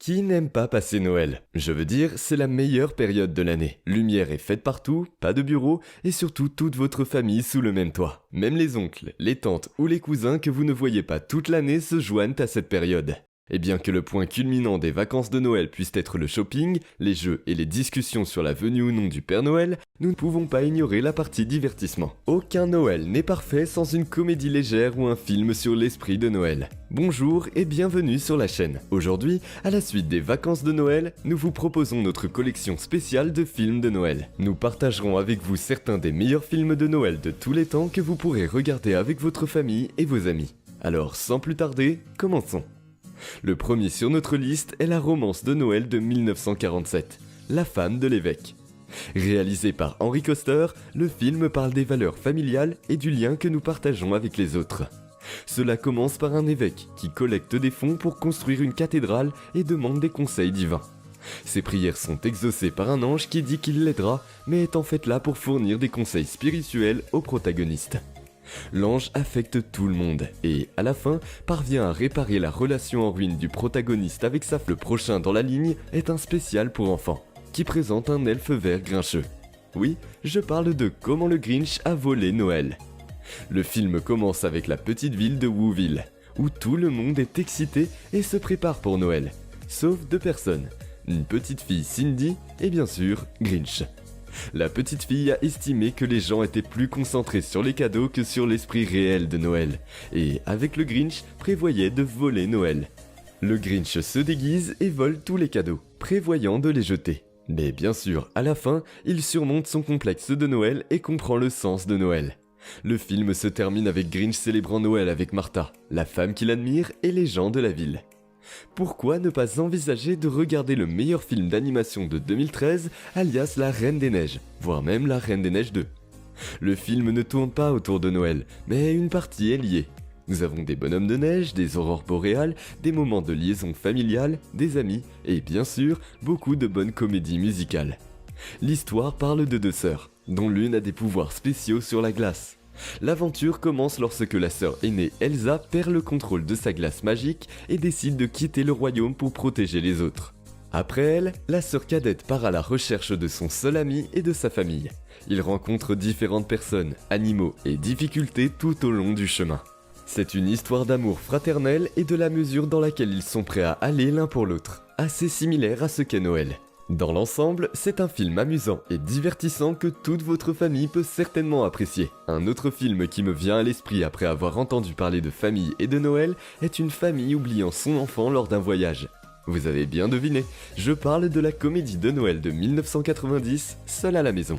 Qui n'aime pas passer Noël? Je veux dire, c'est la meilleure période de l'année. Lumière est faite partout, pas de bureau, et surtout toute votre famille sous le même toit. Même les oncles, les tantes ou les cousins que vous ne voyez pas toute l'année se joignent à cette période. Et bien que le point culminant des vacances de Noël puisse être le shopping, les jeux et les discussions sur la venue ou non du Père Noël, nous ne pouvons pas ignorer la partie divertissement. Aucun Noël n'est parfait sans une comédie légère ou un film sur l'esprit de Noël. Bonjour et bienvenue sur la chaîne. Aujourd'hui, à la suite des vacances de Noël, nous vous proposons notre collection spéciale de films de Noël. Nous partagerons avec vous certains des meilleurs films de Noël de tous les temps que vous pourrez regarder avec votre famille et vos amis. Alors sans plus tarder, commençons. Le premier sur notre liste est la romance de Noël de 1947, La femme de l'évêque. Réalisé par Henry Koster, le film parle des valeurs familiales et du lien que nous partageons avec les autres. Cela commence par un évêque qui collecte des fonds pour construire une cathédrale et demande des conseils divins. Ses prières sont exaucées par un ange qui dit qu'il l'aidera, mais est en fait là pour fournir des conseils spirituels au protagoniste. L'ange affecte tout le monde et, à la fin, parvient à réparer la relation en ruine du protagoniste avec sa femme. Le prochain dans la ligne est un spécial pour enfants, qui présente un elfe vert grincheux. Oui, je parle de Comment le Grinch a volé Noël. Le film commence avec la petite ville de Whoville, où tout le monde est excité et se prépare pour Noël, sauf deux personnes, une petite fille Cindy et bien sûr Grinch. La petite fille a estimé que les gens étaient plus concentrés sur les cadeaux que sur l'esprit réel de Noël, et avec le Grinch, prévoyait de voler Noël. Le Grinch se déguise et vole tous les cadeaux, prévoyant de les jeter. Mais bien sûr, à la fin, il surmonte son complexe de Noël et comprend le sens de Noël. Le film se termine avec Grinch célébrant Noël avec Martha, la femme qu'il admire et les gens de la ville. Pourquoi ne pas envisager de regarder le meilleur film d'animation de 2013, alias La Reine des Neiges, voire même La Reine des Neiges 2. Le film ne tourne pas autour de Noël, mais une partie est liée. Nous avons des bonhommes de neige, des aurores boréales, des moments de liaison familiale, des amis, et bien sûr, beaucoup de bonnes comédies musicales. L'histoire parle de deux sœurs, dont l'une a des pouvoirs spéciaux sur la glace. L'aventure commence lorsque la sœur aînée Elsa perd le contrôle de sa glace magique et décide de quitter le royaume pour protéger les autres. Après elle, la sœur cadette part à la recherche de son seul ami et de sa famille. Ils rencontrent différentes personnes, animaux et difficultés tout au long du chemin. C'est une histoire d'amour fraternel et de la mesure dans laquelle ils sont prêts à aller l'un pour l'autre, assez similaire à ce qu'est Noël. Dans l'ensemble, c'est un film amusant et divertissant que toute votre famille peut certainement apprécier. Un autre film qui me vient à l'esprit après avoir entendu parler de famille et de Noël est une famille oubliant son enfant lors d'un voyage. Vous avez bien deviné, je parle de la comédie de Noël de 1990, Seul à la maison.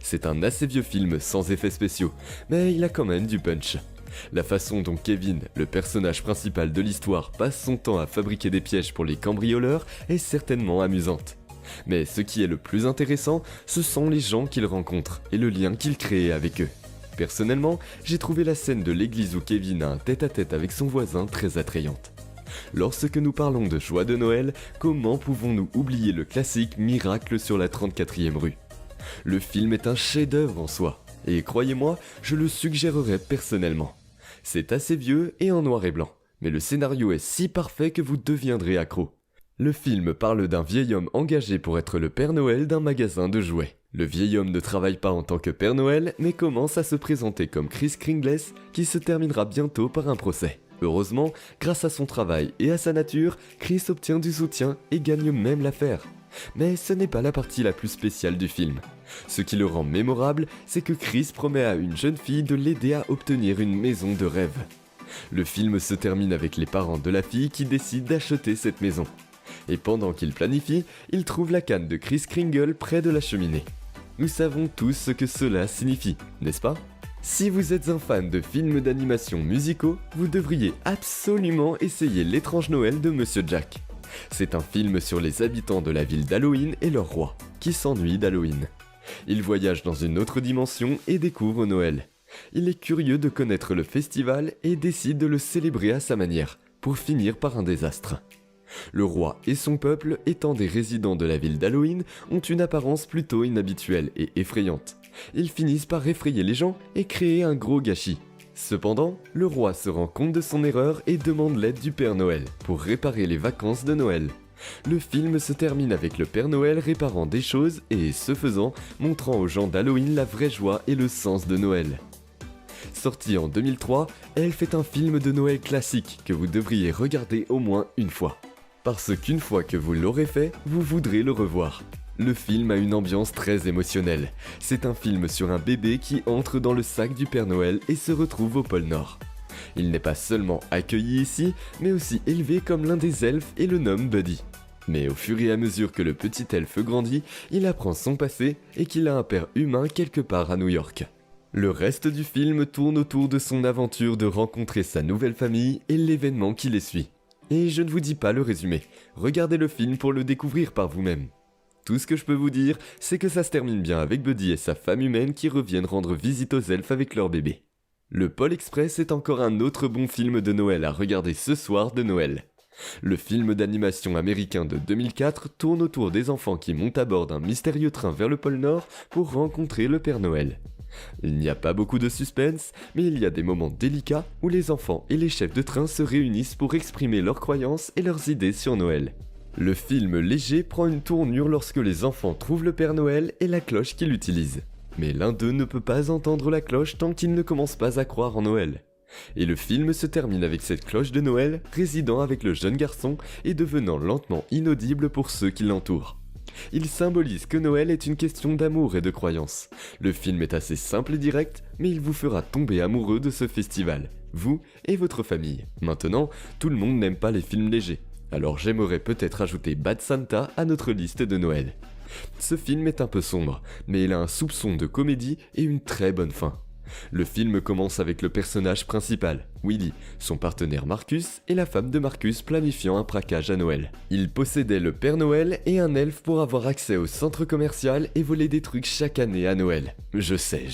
C'est un assez vieux film sans effets spéciaux, mais il a quand même du punch. La façon dont Kevin, le personnage principal de l'histoire, passe son temps à fabriquer des pièges pour les cambrioleurs est certainement amusante. Mais ce qui est le plus intéressant, ce sont les gens qu'il rencontre et le lien qu'il crée avec eux. Personnellement, j'ai trouvé la scène de l'église où Kevin a un tête-à-tête avec son voisin très attrayante. Lorsque nous parlons de joie de Noël, comment pouvons-nous oublier le classique Miracle sur la 34e rue? Le film est un chef-d'œuvre en soi, et croyez-moi, je le suggérerais personnellement. C'est assez vieux et en noir et blanc, mais le scénario est si parfait que vous deviendrez accro. Le film parle d'un vieil homme engagé pour être le Père Noël d'un magasin de jouets. Le vieil homme ne travaille pas en tant que Père Noël, mais commence à se présenter comme Kris Kringle, qui se terminera bientôt par un procès. Heureusement, grâce à son travail et à sa nature, Kris obtient du soutien et gagne même l'affaire. Mais ce n'est pas la partie la plus spéciale du film. Ce qui le rend mémorable, c'est que Kris promet à une jeune fille de l'aider à obtenir une maison de rêve. Le film se termine avec les parents de la fille qui décident d'acheter cette maison. Et pendant qu'il planifie, il trouve la canne de Kris Kringle près de la cheminée. Nous savons tous ce que cela signifie, n'est-ce pas? Si vous êtes un fan de films d'animation musicaux, vous devriez absolument essayer L'étrange Noël de Monsieur Jack. C'est un film sur les habitants de la ville d'Halloween et leur roi, qui s'ennuient d'Halloween. Il voyage dans une autre dimension et découvre Noël. Il est curieux de connaître le festival et décide de le célébrer à sa manière, pour finir par un désastre. Le roi et son peuple, étant des résidents de la ville d'Halloween, ont une apparence plutôt inhabituelle et effrayante. Ils finissent par effrayer les gens et créer un gros gâchis. Cependant, le roi se rend compte de son erreur et demande l'aide du Père Noël pour réparer les vacances de Noël. Le film se termine avec le Père Noël réparant des choses et, ce faisant, montrant aux gens d'Halloween la vraie joie et le sens de Noël. Sorti en 2003, Elf est un film de Noël classique que vous devriez regarder au moins une fois. Parce qu'une fois que vous l'aurez fait, vous voudrez le revoir. Le film a une ambiance très émotionnelle. C'est un film sur un bébé qui entre dans le sac du Père Noël et se retrouve au pôle Nord. Il n'est pas seulement accueilli ici, mais aussi élevé comme l'un des elfes et le nomme Buddy. Mais au fur et à mesure que le petit elfe grandit, il apprend son passé et qu'il a un père humain quelque part à New York. Le reste du film tourne autour de son aventure de rencontrer sa nouvelle famille et l'événement qui les suit. Et je ne vous dis pas le résumé, regardez le film pour le découvrir par vous-même. Tout ce que je peux vous dire, c'est que ça se termine bien avec Buddy et sa femme humaine qui reviennent rendre visite aux elfes avec leur bébé. Le Pôle Express est encore un autre bon film de Noël à regarder ce soir de Noël. Le film d'animation américain de 2004 tourne autour des enfants qui montent à bord d'un mystérieux train vers le pôle Nord pour rencontrer le Père Noël. Il n'y a pas beaucoup de suspense, mais il y a des moments délicats où les enfants et les chefs de train se réunissent pour exprimer leurs croyances et leurs idées sur Noël. Le film léger prend une tournure lorsque les enfants trouvent le Père Noël et la cloche qu'il utilise. Mais l'un d'eux ne peut pas entendre la cloche tant qu'il ne commence pas à croire en Noël. Et le film se termine avec cette cloche de Noël résidant avec le jeune garçon et devenant lentement inaudible pour ceux qui l'entourent. Il symbolise que Noël est une question d'amour et de croyance. Le film est assez simple et direct, mais il vous fera tomber amoureux de ce festival, vous et votre famille. Maintenant, tout le monde n'aime pas les films légers, alors j'aimerais peut-être ajouter Bad Santa à notre liste de Noël. Ce film est un peu sombre, mais il a un soupçon de comédie et une très bonne fin. Le film commence avec le personnage principal, Willy, son partenaire Marcus et la femme de Marcus planifiant un braquage à Noël. Ils possédaient le Père Noël et un elfe pour avoir accès au centre commercial et voler des trucs chaque année à Noël. Je sais,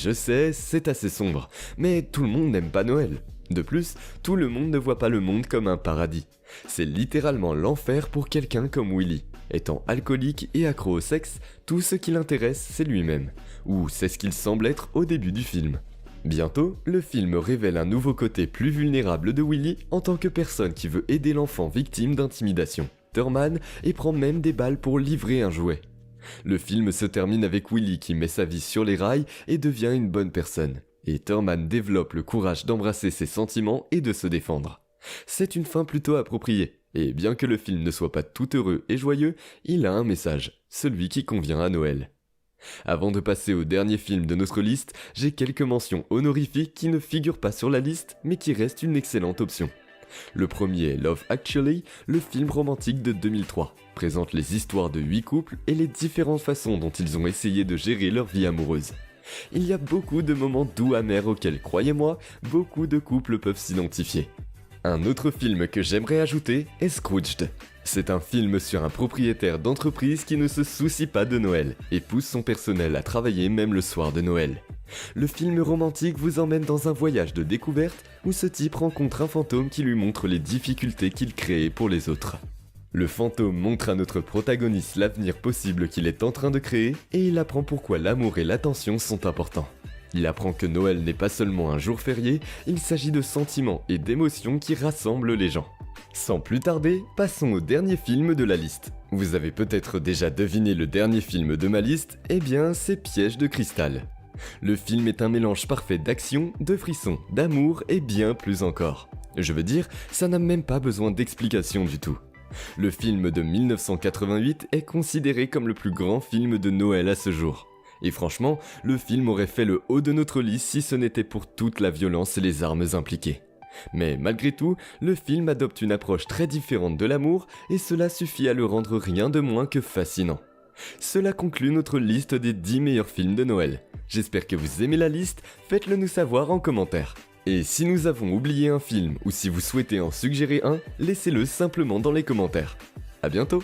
c'est assez sombre, mais tout le monde n'aime pas Noël. De plus, tout le monde ne voit pas le monde comme un paradis. C'est littéralement l'enfer pour quelqu'un comme Willy. Étant alcoolique et accro au sexe, tout ce qui l'intéresse, c'est lui-même. Ou c'est ce qu'il semble être au début du film. Bientôt, le film révèle un nouveau côté plus vulnérable de Willy en tant que personne qui veut aider l'enfant victime d'intimidation, Thurman, et prend même des balles pour livrer un jouet. Le film se termine avec Willy qui met sa vie sur les rails et devient une bonne personne. Et Thurman développe le courage d'embrasser ses sentiments et de se défendre. C'est une fin plutôt appropriée, et bien que le film ne soit pas tout heureux et joyeux, il a un message, celui qui convient à Noël. Avant de passer au dernier film de notre liste, j'ai quelques mentions honorifiques qui ne figurent pas sur la liste, mais qui restent une excellente option. Le premier est Love Actually, le film romantique de 2003, présente les histoires de 8 couples et les différentes façons dont ils ont essayé de gérer leur vie amoureuse. Il y a beaucoup de moments doux amers auxquels, croyez-moi, beaucoup de couples peuvent s'identifier. Un autre film que j'aimerais ajouter est Scrooged. C'est un film sur un propriétaire d'entreprise qui ne se soucie pas de Noël et pousse son personnel à travailler même le soir de Noël. Le film romantique vous emmène dans un voyage de découverte où ce type rencontre un fantôme qui lui montre les difficultés qu'il crée pour les autres. Le fantôme montre à notre protagoniste l'avenir possible qu'il est en train de créer et il apprend pourquoi l'amour et l'attention sont importants. Il apprend que Noël n'est pas seulement un jour férié, il s'agit de sentiments et d'émotions qui rassemblent les gens. Sans plus tarder, passons au dernier film de la liste. Vous avez peut-être déjà deviné le dernier film de ma liste, eh bien c'est Piège de cristal. Le film est un mélange parfait d'action, de frissons, d'amour et bien plus encore. Je veux dire, ça n'a même pas besoin d'explication du tout. Le film de 1988 est considéré comme le plus grand film de Noël à ce jour. Et franchement, le film aurait fait le haut de notre liste si ce n'était pour toute la violence et les armes impliquées. Mais malgré tout, le film adopte une approche très différente de l'amour et cela suffit à le rendre rien de moins que fascinant. Cela conclut notre liste des 10 meilleurs films de Noël. J'espère que vous aimez la liste, faites-le nous savoir en commentaire. Et si nous avons oublié un film ou si vous souhaitez en suggérer un, laissez-le simplement dans les commentaires. À bientôt!